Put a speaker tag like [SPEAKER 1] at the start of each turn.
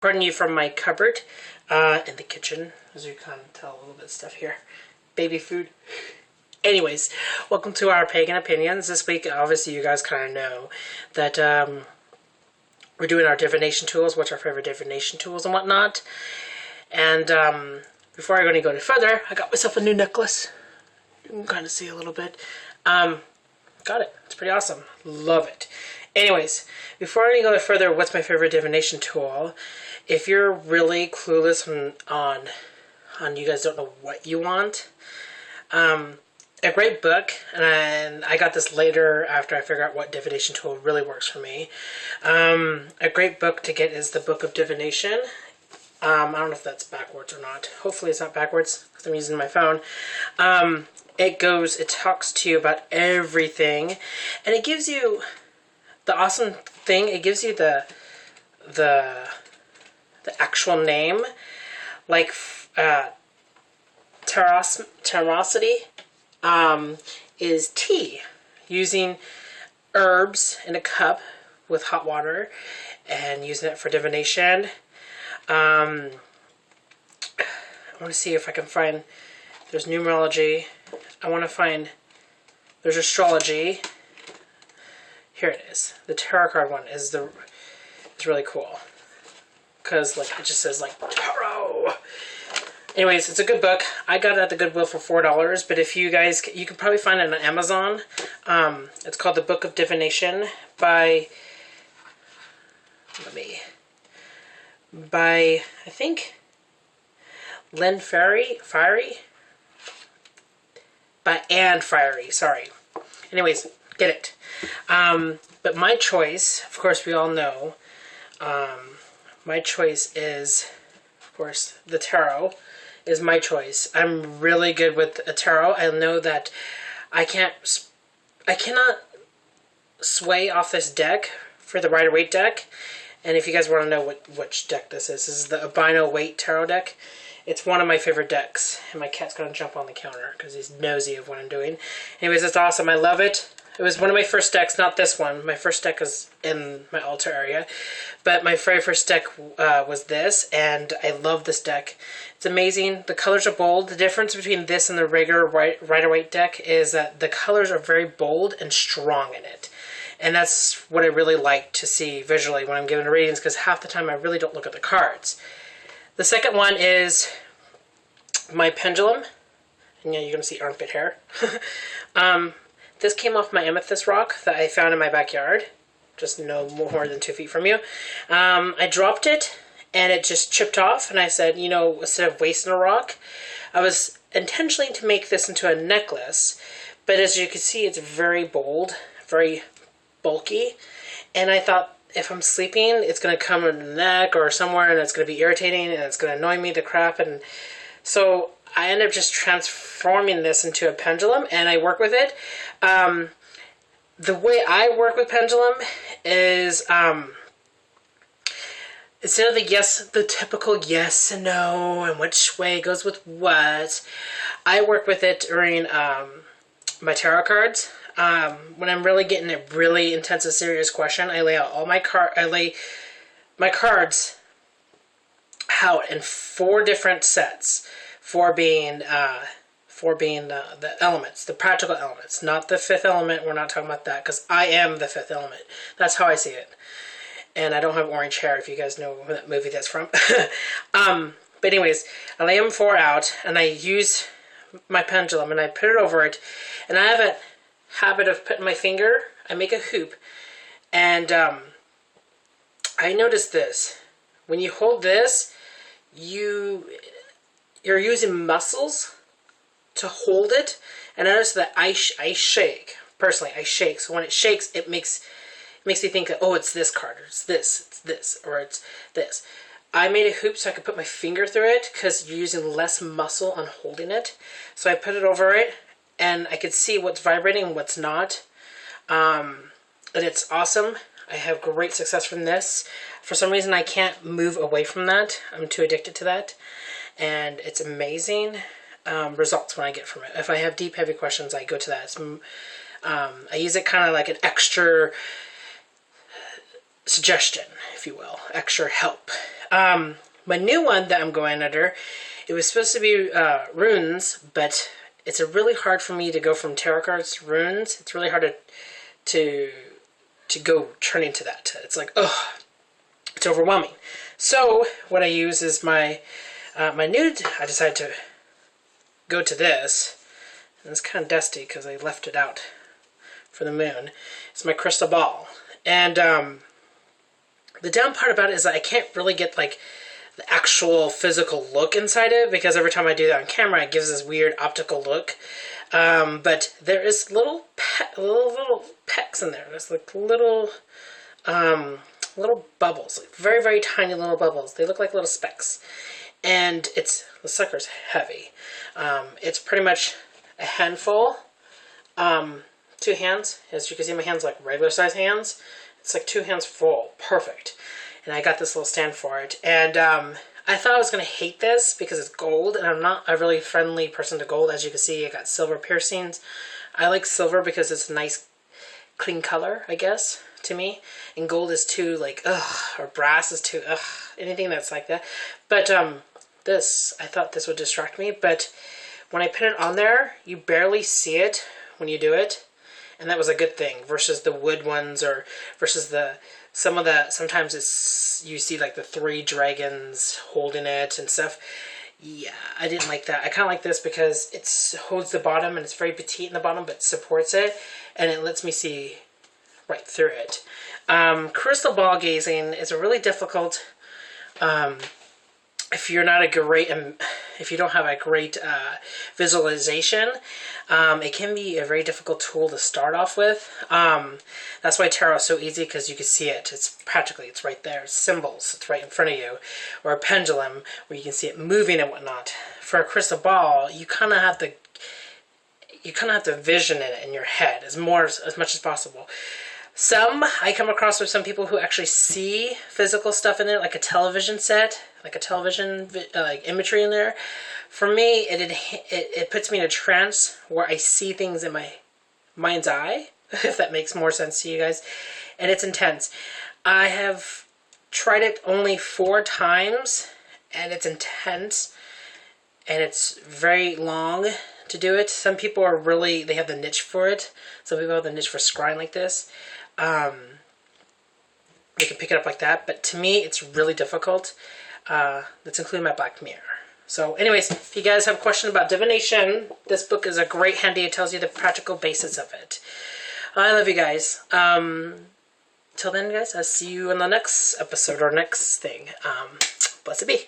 [SPEAKER 1] Recording you from my cupboard in the kitchen, as you can tell a little bit of stuff here. Baby food. Anyways, welcome to Our Pagan Opinions. This week, obviously, you guys kind of know that we're doing our divination tools, what's our favorite divination tools and whatnot. And before I'm going to go any further, I got myself a new necklace. You can kind of see a little bit. Got it. It's pretty awesome. Love it. Anyways, before I go further, what's my favorite divination tool? If you're really clueless on you guys don't know what you want, a great book, and I got this later after I figured out what divination tool really works for me. A great book to get is the Book of Divination. I don't know if that's backwards or not. Hopefully it's not backwards because I'm using my phone. It talks to you about everything, and it gives you the awesome thing. It gives you the actual name, like terosity is tea, using herbs in a cup with hot water and using it for divination. I want to see if I can find, there's numerology. There's astrology. Here it is. The tarot card one is really cool. Because like it just says like tarot. Anyways, it's a good book. I got it at the Goodwill for $4, but if you guys, you can probably find it on Amazon. It's called The Book of Divination by I think Len Fiery by Anne Fiery, sorry. Anyways, get it. But my choice, of course, we all know, my choice is, of course, the tarot is my choice. I'm really good with a tarot. I know that I cannot sway off this deck for the Rider-Waite deck. And if you guys want to know which deck this is the OurPaganOpinions tarot deck. It's one of my favorite decks. And my cat's going to jump on the counter because he's nosy of what I'm doing. Anyways, it's awesome. I love it. It was one of my first decks, not this one. My first deck is in my altar area. But my very first deck was this, and I love this deck. It's amazing. The colors are bold. The difference between this and the regular Rider-Waite deck is that the colors are very bold and strong in it. And that's what I really like to see visually when I'm giving readings, because half the time I really don't look at the cards. The second one is my pendulum. And yeah, you're going to see armpit hair. This came off my amethyst rock that I found in my backyard, just no more than 2 feet from you. I dropped it, and it just chipped off, and I said, you know, instead of wasting a rock, I was intentionally to make this into a necklace, but as you can see, it's very bold, very bulky, and I thought, if I'm sleeping, it's going to come in the neck or somewhere, and it's going to be irritating, and it's going to annoy me to crap, and so I ended up just transforming this into a pendulum, and I work with it. The way I work with pendulum is, instead of the typical yes and no, and which way goes with what, I work with it during my tarot cards. When I'm really getting a really intense and serious question, I lay out all my cards out in 4 different sets. 4 being the elements, the practical elements, not the 5th element. We're not talking about that, because I am the 5th element. That's how I see it. And I don't have orange hair, if you guys know that movie that's from. But anyways, I lay them 4 out, and I use my pendulum, and I put it over it. And I have a habit of putting my finger, I make a hoop, and I noticed this. When you hold this, you're using muscles to hold it, and I notice that I shake. Personally, I shake. So when it shakes, it makes me think that, oh, it's this card, or it's this, or it's this. I made a hoop so I could put my finger through it, because you're using less muscle on holding it. So I put it over it, and I could see what's vibrating and what's not. And it's awesome. I have great success from this. For some reason, I can't move away from that. I'm too addicted to that. And it's amazing results when I get from it. If I have deep, heavy questions, I go to that. I use it kind of like an extra suggestion, if you will, extra help. My new one that I'm going under, it was supposed to be runes, but it's really hard for me to go from tarot cards to runes. It's really hard to go turn into that. It's like, ugh, it's overwhelming. So what I use is my nude. I decided to go to this. And it's kind of dusty because I left it out for the moon. It's my crystal ball. And the down part about it is that I can't really get like the actual physical look inside it, because every time I do that on camera it gives this weird optical look. But there is little pecks in there. There's like little bubbles, like very, very tiny little bubbles. They look like little specks. And the sucker's heavy. It's pretty much a handful, 2 hands. As you can see, my hands like regular size hands. It's like 2 hands full, perfect. And I got this little stand for it. And I thought I was going to hate this because it's gold, and I'm not a really friendly person to gold. As you can see, I got silver piercings. I like silver because it's a nice, clean color, I guess, to me. And gold is too, like, ugh, or brass is too, ugh, anything that's like that. But I thought this would distract me, but when I put it on there, you barely see it when you do it. And that was a good thing versus the wood ones, or versus sometimes you see like the 3 dragons holding it and stuff. Yeah, I didn't like that. I kind of like this because it holds the bottom and it's very petite in the bottom, but supports it, and it lets me see right through it. Crystal ball gazing is a really difficult, if you don't have a great visualization, it can be a very difficult tool to start off with. That's why tarot is so easy, because you can see it. It's right there. It's symbols. It's right in front of you. Or a pendulum where you can see it moving and whatnot. For a crystal ball, you kind of have to vision it in your head as much as possible. I come across with some people who actually see physical stuff in it, like a television set, like a television like imagery in there. For me, it puts me in a trance where I see things in my mind's eye, if that makes more sense to you guys, and it's intense. I have tried it only 4 times, and it's intense, and it's very long to do it. Some people they have the niche for it. Some people have the niche for scrying like this. You can pick it up like that, but to me it's really difficult. That's including my black mirror. So anyways, if you guys have a question about divination, this book is a great handy. It tells you the practical basis of it. I love you guys. Till then, guys, I'll see you in the next episode or next thing. Blessed be.